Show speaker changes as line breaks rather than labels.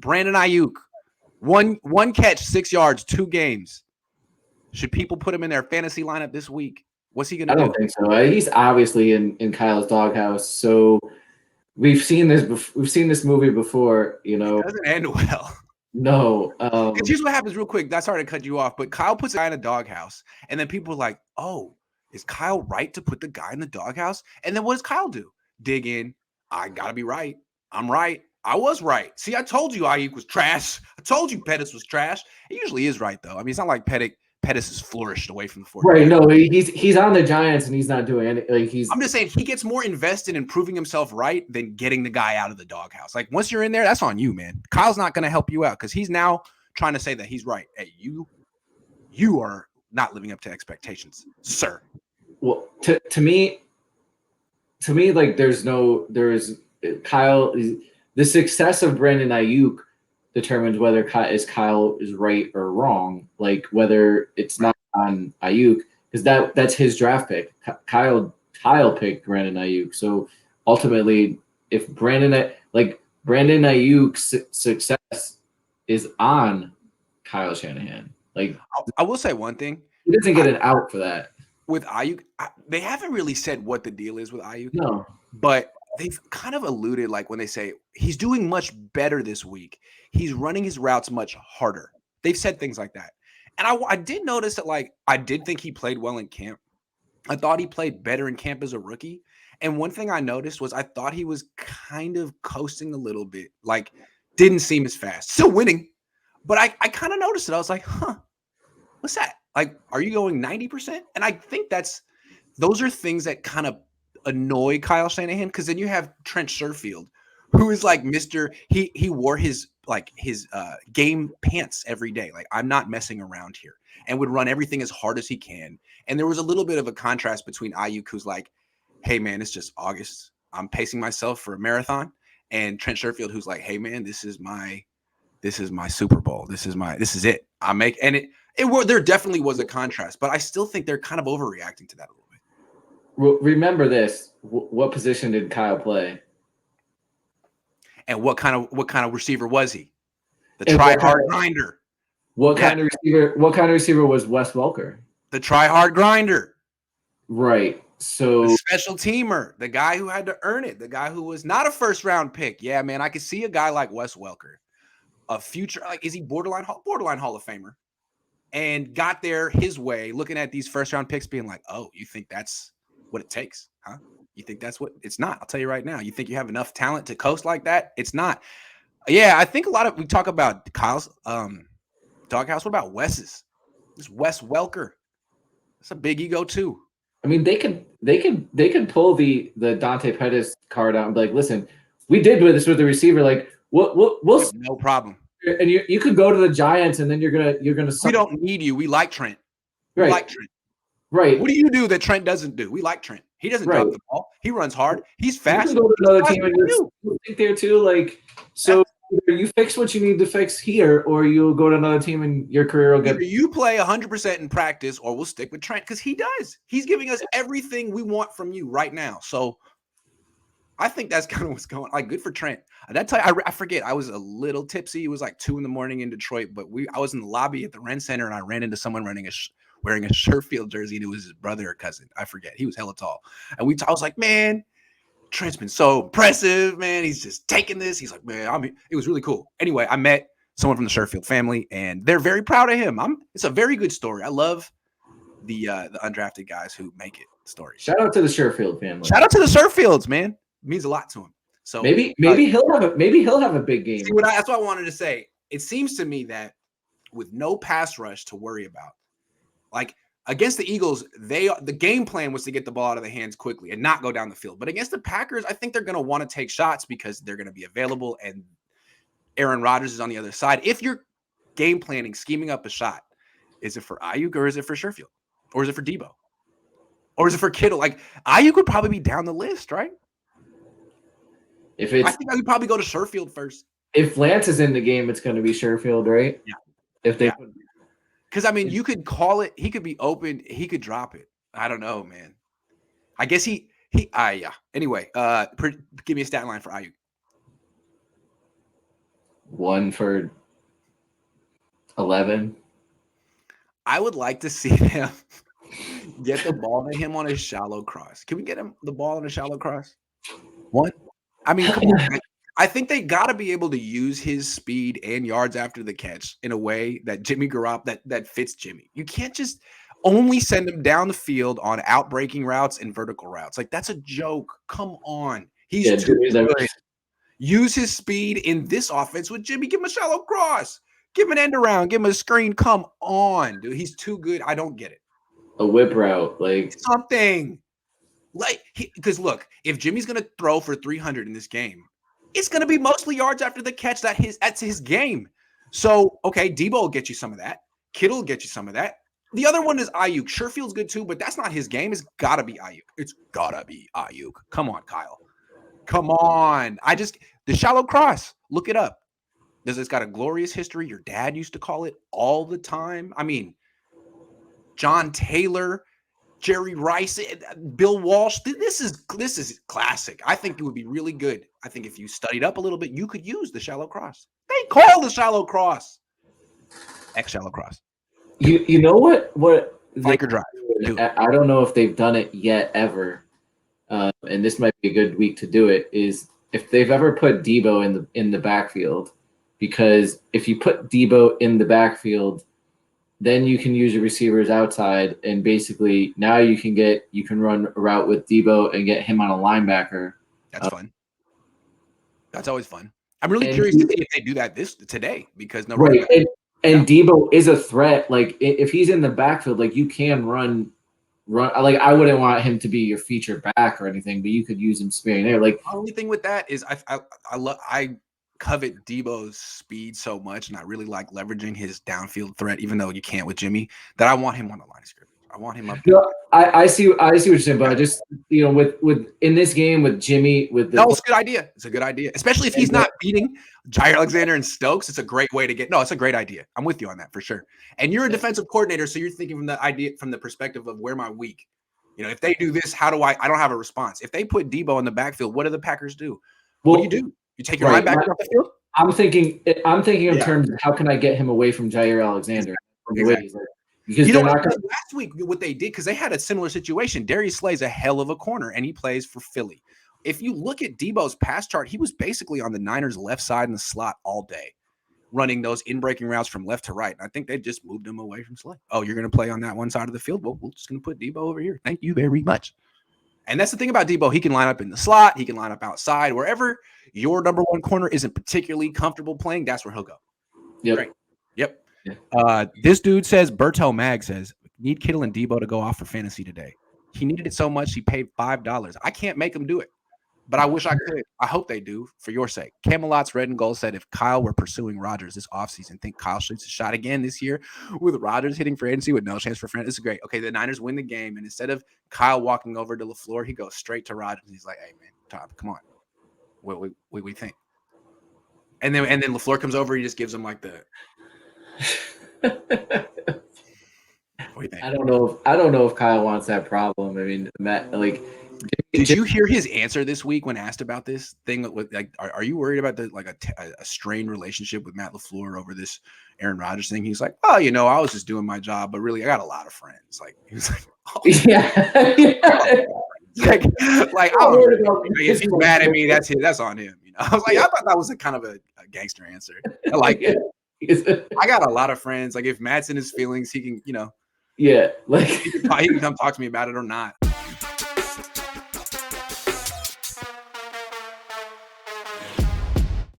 Brandon Aiyuk, one catch, 6 yards, 2 games. Should people put him in their fantasy lineup this week? What's he going to do?
I don't think so. He's obviously in Kyle's doghouse. So we've seen this. We've seen this movie before.
It doesn't end well.
No.
Because here's what happens real quick. That's sorry to cut you off, but Kyle puts a guy in a doghouse, and then people are like, oh, is Kyle right to put the guy in the doghouse? And then what does Kyle do? Dig in. I got to be right. I'm right. I was right. See, I told you Aiyuk was trash. I told you Pettis was trash. He usually is right, though. I mean, it's not like Pettis has flourished away from the 49ers.
Right, no, he's on the Giants, and he's not doing anything. Like,
I'm just saying he gets more invested in proving himself right than getting the guy out of the doghouse. Like, once you're in there, that's on you, man. Kyle's not going to help you out because he's now trying to say that he's right. Hey, you are not living up to expectations, sir.
Well, to me, like there's Kyle. The success of Brandon Aiyuk determines whether Kyle is right or wrong. Like whether it's not on Aiyuk because that's his draft pick. Kyle picked Brandon Aiyuk. So ultimately, if Brandon Aiyuk's success is on Kyle Shanahan, like
I will say one thing:
he doesn't get an out for that.
With Aiyuk, they haven't really said what the deal is with Aiyuk.
No,
but they've kind of alluded, like when they say he's doing much better this week, he's running his routes much harder. They've said things like that. And I did notice that, like, I did think he played well in camp. I thought he played better in camp as a rookie. And one thing I noticed was I thought he was kind of coasting a little bit, like didn't seem as fast. Still winning. But I kind of noticed it. I was like, what's that? Like, are you going 90%? And I think those are things that kind of annoy Kyle Shanahan because then you have Trent Sherfield, who is like he wore his game pants every day. Like, I'm not messing around here, and would run everything as hard as he can. And there was a little bit of a contrast between Aiyuk, who's like, hey man, it's just August. I'm pacing myself for a marathon. And Trent Sherfield, who's like, hey man, this is my Super Bowl. This is it. There definitely was a contrast, but I still think they're kind of overreacting to that a little bit.
Remember this. What position did Kyle play?
And what kind of receiver was he? The try-hard grinder.
What kind of receiver was Wes Welker?
The try-hard grinder.
Right. So
the special teamer, the guy who had to earn it, the guy who was not a first-round pick. Yeah, man, I could see a guy like Wes Welker, a future, like, is he borderline Hall of Famer? And got there his way, looking at these first-round picks, being like, oh, you think that's what it takes, huh? You think that's what it's not? I'll tell you right now. You think you have enough talent to coast like that? It's not. Yeah, I think we talk about Kyle's doghouse. What about Wes's? This Wes Welker. It's a big ego too.
I mean, they could pull the Dante Pettis card out and be like, listen, we did this with the receiver. Like, we'll
no problem.
And you could go to the Giants, and then you're gonna.
We don't need you. We like Trent. We
right.
like Trent.
Right.
What do you do that Trent doesn't do? We like Trent. He doesn't drop the ball. He runs hard. He's fast.
You can go to another team and you think there too. Like, so either you fix what you need to fix here, or you'll go to another team and your career will get.
Either you play 100% in practice, or we'll stick with Trent because he does. He's giving us everything we want from you right now. So I think that's kind of what's going on. Like, good for Trent. That time, I forget. I was a little tipsy. It was like 2 a.m. in Detroit, but I was in the lobby at the Ren Center, and I ran into someone wearing a Sherfield jersey, and it was his brother or cousin. I forget. He was hella tall. And I was like, man, Trent's been so impressive, man. He's just taking this. He's like, man, it was really cool. Anyway, I met someone from the Sherfield family, and they're very proud of him. It's a very good story. I love the undrafted guys who make it story.
Shout out to the Sherfield family.
Shout out to the Sherfields, man. It means a lot to him. So
maybe he'll have a big game.
That's what I wanted to say. It seems to me that with no pass rush to worry about, like against the Eagles, the game plan was to get the ball out of the hands quickly and not go down the field. But against the Packers, I think they're going to want to take shots because they're going to be available and Aaron Rodgers is on the other side. If you're game planning, scheming up a shot, is it for Aiyuk or is it for Sherfield? Or is it for Debo? Or is it for Kittle? Like, Aiyuk would probably be down the list, right? I think I would probably go to Sherfield first.
If Lance is in the game, it's going to be Sherfield, right?
Yeah. Because, I mean, you could call it. He could be open. He could drop it. I don't know, man. I guess yeah. Anyway, give me a stat line for Aiyuk.
1 for 11.
I would like to see them get the ball to him on a shallow cross. Can we get him the ball on a shallow cross? One. I mean, come on. I think they got to be able to use his speed and yards after the catch in a way that Jimmy Garoppolo that fits Jimmy. You can't just only send him down the field on outbreaking routes and vertical routes. Like that's a joke. Come on. He's too good. Use his speed in this offense with Jimmy. Give him a shallow cross. Give him an end around. Give him a screen. Come on, dude. He's too good. I don't get it.
A whip route, like
something. Like, because look, if Jimmy's going to throw for 300 in this game, it's going to be mostly yards after the catch. That's his game. So, okay, Debo will get you some of that. Kittle will get you some of that. The other one is Aiyuk. Sure feels good too, but that's not his game. It's got to be Aiyuk. It's got to be Aiyuk. Come on, Kyle. Come on. The shallow cross, look it up. It's got a glorious history. Your dad used to call it all the time. I mean, John Taylor, Jerry Rice, Bill Walsh. This is classic. I think it would be really good. I think if you studied up a little bit, you could use the shallow cross. They call the shallow cross X shallow cross.
You know what
Flanker drive.
I don't know if they've done it yet ever, and this might be a good week to do it. Is if they've ever put Debo in the backfield, because if you put Debo in the backfield, then you can use your receivers outside, and basically now you can run a route with Debo and get him on a linebacker.
That's fun. That's always fun. I'm really curious to see if they do that today because
and Debo is a threat. Like if he's in the backfield, like you can run. Like I wouldn't want him to be your feature back or anything, but you could use him sparing there. Like
the only thing with that is I covet Debo's speed so much, and I really like leveraging his downfield threat, even though you can't with Jimmy, that I want him on the line of scrimmage. I want him up there.
I see what you're saying, but I just with in this game with Jimmy it's
a good idea. It's a good idea, especially if he's not beating Jair Alexander and Stokes. It's a great way to get. No, it's a great idea. I'm with you on that for sure. And you're a defensive coordinator, so you're thinking from the perspective of where my weak. If they do this, how do I don't have a response. If they put Debo in the backfield, what do the Packers do? What do you do? You take your linebacker off the field?
I'm thinking in terms of how can I get him away from Jair Alexander?
Exactly. Because they're not going last week what they did, because they had a similar situation. Darius Slay's a hell of a corner, and he plays for Philly. If you look at Debo's pass chart, he was basically on the Niners' left side in the slot all day, running those in-breaking routes from left to right. And I think they just moved him away from Slay. Oh, you're going to play on that one side of the field? Well, we're just going to put Debo over here. Thank you very much. And that's the thing about Debo. He can line up in the slot. He can line up outside. Wherever your number one corner isn't particularly comfortable playing, that's where he'll go.
Yep.
Right. Yep. This dude says, Berto Mag says, need Kittle and Debo to go off for fantasy today. He needed it so much he paid $5. I can't make him do it, but I wish I could. I hope they do for your sake. Camelot's Red and Gold said, if Kyle were pursuing Rodgers this offseason, think Kyle shoots a shot again this year with Rodgers hitting fantasy with no chance for fantasy. This is great. Okay, the Niners win the game, and instead of Kyle walking over to LaFleur, he goes straight to Rodgers. He's like, hey, man, Tom, come on. What we think? And then LaFleur comes over, he just gives him like the
I don't know if Kyle wants that problem. I mean, Matt, like,
did you hear his answer this week when asked about this thing? With like, are you worried about a strained relationship with Matt LaFleur over this Aaron Rodgers thing? He's like, oh, I was just doing my job, but really, I got a lot of friends. Like, he was like, oh,
yeah.
like if he's mad at me, that's on him. I was like, I thought that was a kind of a gangster answer. I like it. I got a lot of friends. Like if Matt's in his feelings, he can,
yeah, like
he can come talk to me about it or not.